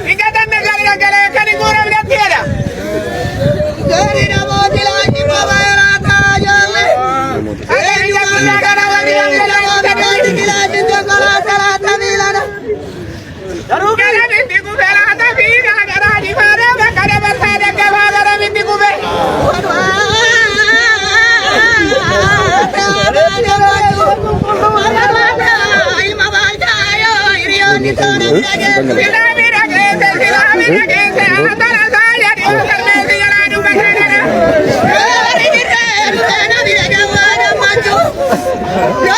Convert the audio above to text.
Ingatan negara negara kan ingura bilang tiada. Dari nama bilang ibu bayar aja. Ada yang negara bilang dari bilang juga kalau salah bilang. Negara binti kubel ada bilang negara di mana negara bersama ke negara binti kubel. Yo